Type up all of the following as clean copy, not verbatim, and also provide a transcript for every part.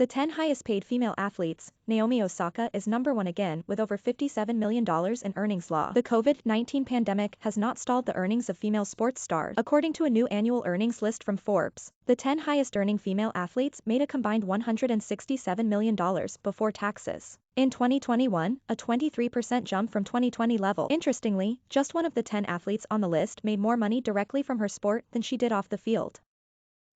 The 10 highest paid female athletes, Naomi Osaka is number 1 again with over $57 million in earnings. The COVID-19 pandemic has not stalled the earnings of female sports stars. According to a new annual earnings list from Forbes, the 10 highest earning female athletes made a combined $167 million before taxes. In 2021, a 23% jump from 2020 level. Interestingly, just one of the 10 athletes on the list made more money directly from her sport than she did off the field.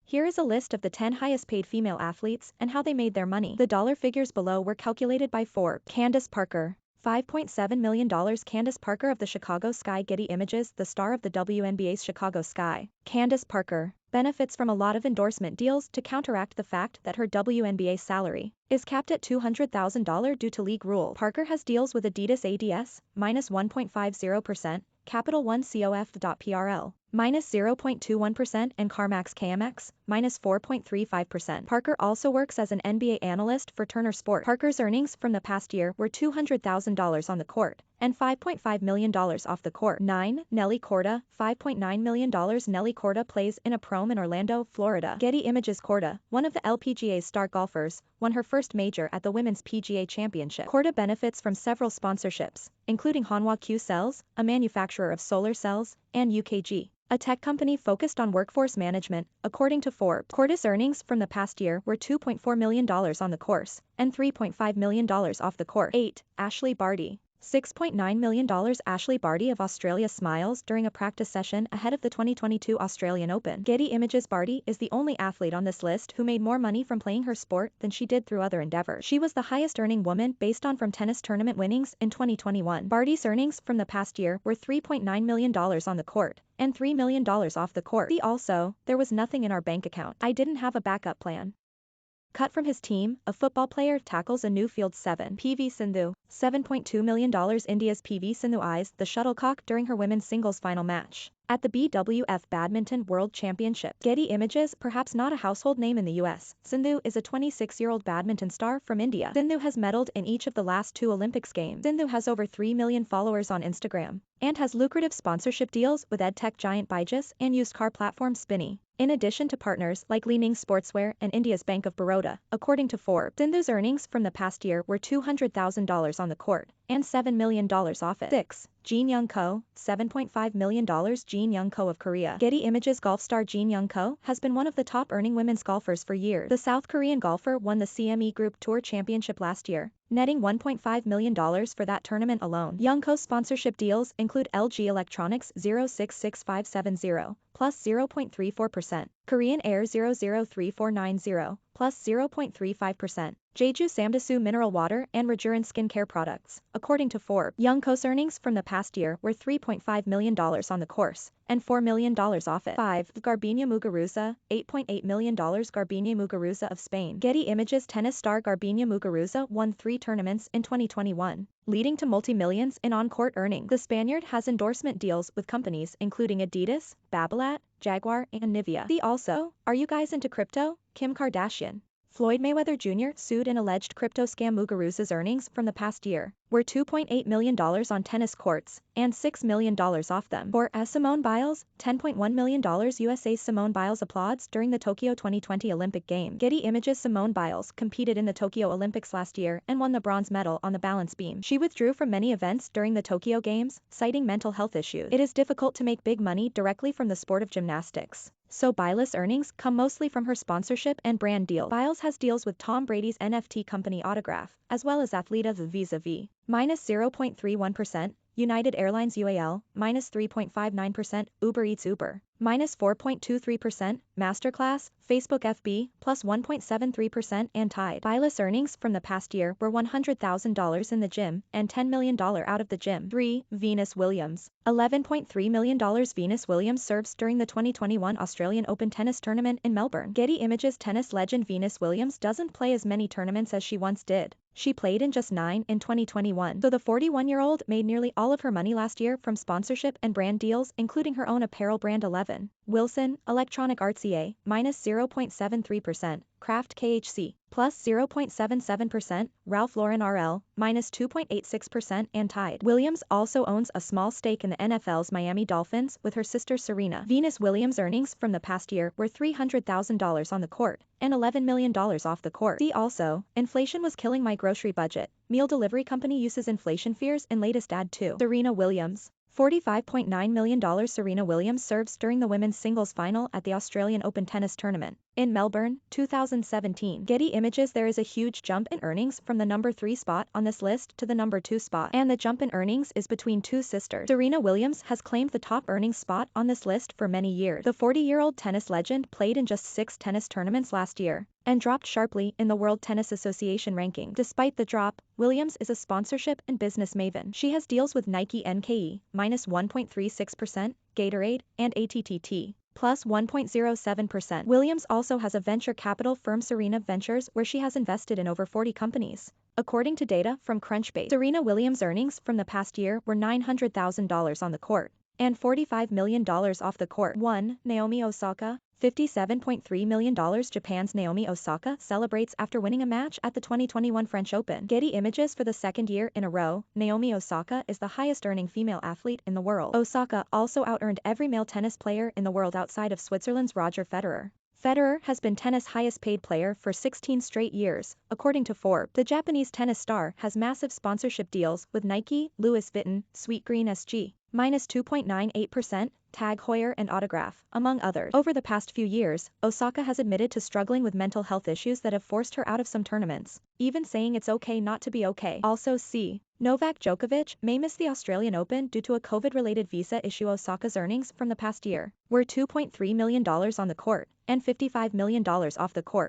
Here is a list of the 10 highest paid female athletes and how they made their money. The dollar figures below were calculated by Forbes. Candace Parker. $5.7 million. Candace Parker of the Chicago Sky. Getty Images. The star of the WNBA's Chicago Sky, Candace Parker, benefits from a lot of endorsement deals to counteract the fact that her WNBA salary is capped at $200,000 due to league rule. Parker has deals with Adidas ADS, minus 1.50%, Capital One COF.PRL, minus 0.21%, and CarMax KMX, minus 4.35%. Parker also works as an NBA analyst for Turner Sports. Parker's earnings from the past year were $200,000 on the court and $5.5 million off the court. 9. Nelly Korda. $5.9 million. Nelly Korda plays in a prom in Orlando, Florida. Getty Images. Korda, one of the LPGA's star golfers, won her first major at the Women's PGA Championship. Korda benefits from several sponsorships, including Hanwha Q Cells, a manufacturer of solar cells, and UKG, a tech company focused on workforce management, according to Forbes. Korda's earnings from the past year were $2.4 million on the course and $3.5 million off the court. 8. Ashley Barty. $6.9 million. Ashley Barty of Australia smiles during a practice session ahead of the 2022 Australian Open. Getty Images. Barty is the only athlete on this list who made more money from playing her sport than she did through other endeavors. She was the highest earning woman based on from tennis tournament winnings in 2021. Barty's earnings from the past year were $3.9 million on the court and $3 million off the court. See also, there was nothing in our bank account. I didn't have a backup plan. Cut from his team, a football player tackles a new field. 7. PV Sindhu. $7.2 million. India's PV Sindhu eyes the shuttlecock during her women's singles final match at the BWF Badminton World Championship. Getty Images. Perhaps not a household name in the US, Sindhu is a 26-year-old badminton star from India. Sindhu has medaled in each of the last 2 Olympics games. Sindhu has over 3 million followers on Instagram and has lucrative sponsorship deals with edtech giant Byju's and used car platform Spinny, in addition to partners like Li-Ning Sportswear and India's Bank of Baroda, according to Forbes. Sindhu's earnings from the past year were $200,000 on the court and $7 million off it. 6. Jin Young Ko. $7.5 million. Jin Young Ko of Korea. Getty Images. Golf star Jin Young Ko has been one of the top earning women's golfers for years. The South Korean golfer won the CME Group Tour Championship last year, netting $1.5 million for that tournament alone. Young Ko's sponsorship deals include LG Electronics 066570 plus 0.34%, Korean Air 003490 plus 0.35%, Jeju Samdasu mineral water and Rejurin skincare products, according to Forbes. Young Ko's earnings from the past year were $3.5 million on the course and $4 million off it. 5. Garbiñe Muguruza. $8.8 million. Garbiñe Muguruza of Spain. Getty Images. Tennis star Garbiñe Muguruza won 3 tournaments in 2021, leading to multi-millions in on-court earnings. The Spaniard has endorsement deals with companies including Adidas, Babolat, Jaguar, and Nivea. See also, are you guys into crypto? Kim Kardashian. Floyd Mayweather Jr. sued an alleged crypto scam. Muguruza's earnings from the past year were $2.8 million on tennis courts and $6 million off them. For Simone Biles. $10.1 million. USA's Simone Biles applauds during the Tokyo 2020 Olympic Games. Getty Images. Simone Biles competed in the Tokyo Olympics last year and won the bronze medal on the balance beam. She withdrew from many events during the Tokyo Games, citing mental health issues. It is difficult to make big money directly from the sport of gymnastics, so Biles' earnings come mostly from her sponsorship and brand deals. Biles has deals with Tom Brady's NFT company Autograph, as well as Athleta Vis-a-Vis, minus 0.31%, United Airlines UAL, minus 3.59%, Uber Eats Uber, minus 4.23%, Masterclass, Facebook FB, plus 1.73%, and Tide. Biles' earnings from the past year were $100,000 in the gym and $10 million out of the gym. 3. Venus Williams. $11.3 million. Venus Williams serves during the 2021 Australian Open tennis tournament in Melbourne. Getty Images. Tennis legend Venus Williams doesn't play as many tournaments as she once did. She played in just 9 in 2021. So the 41-year-old made nearly all of her money last year from sponsorship and brand deals, including her own apparel brand 11. 11. Wilson, Electronic Arts EA, minus 0.73%, Kraft KHC, plus 0.77%, Ralph Lauren RL, minus 2.86%, and Tide. Williams also owns a small stake in the NFL's Miami Dolphins with her sister Serena. Venus Williams' earnings from the past year were $300,000 on the court and $11 million off the court. See also, inflation was killing my grocery budget. Meal delivery company uses inflation fears in latest ad too. Serena Williams. $45.9 million. Serena Williams serves during the women's singles final at the Australian Open tennis tournament in Melbourne, 2017. Getty Images. There is a huge jump in earnings from the number 3 spot on this list to the number 2 spot, and the jump in earnings is between two sisters. Serena Williams has claimed the top earnings spot on this list for many years. The 40-year-old tennis legend played in just 6 tennis tournaments last year and dropped sharply in the World Tennis Association ranking. Despite the drop, Williams is a sponsorship and business maven. She has deals with Nike NKE, minus 1.36%, Gatorade, and ATTT, plus 1.07%. Williams also has a venture capital firm Serena Ventures where she has invested in over 40 companies. According to data from Crunchbase, Serena Williams' earnings from the past year were $900,000 on the court and $45 million off the court. 1. Naomi Osaka, $57.3 million. Japan's Naomi Osaka celebrates after winning a match at the 2021 French Open. Getty Images. For the second year in a row, Naomi Osaka is the highest earning female athlete in the world. Osaka also out-earned every male tennis player in the world outside of Switzerland's Roger Federer. Federer has been tennis' highest paid player for 16 straight years, according to Forbes. The Japanese tennis star has massive sponsorship deals with Nike, Louis Vuitton, Sweetgreen SG, minus 2.98%, Tag Heuer and Autograph, among others. Over the past few years, Osaka has admitted to struggling with mental health issues that have forced her out of some tournaments, even saying it's okay not to be okay. Also see, Novak Djokovic may miss the Australian Open due to a COVID-related visa issue. Osaka's earnings from the past year were $2.3 million on the court and $55 million off the court.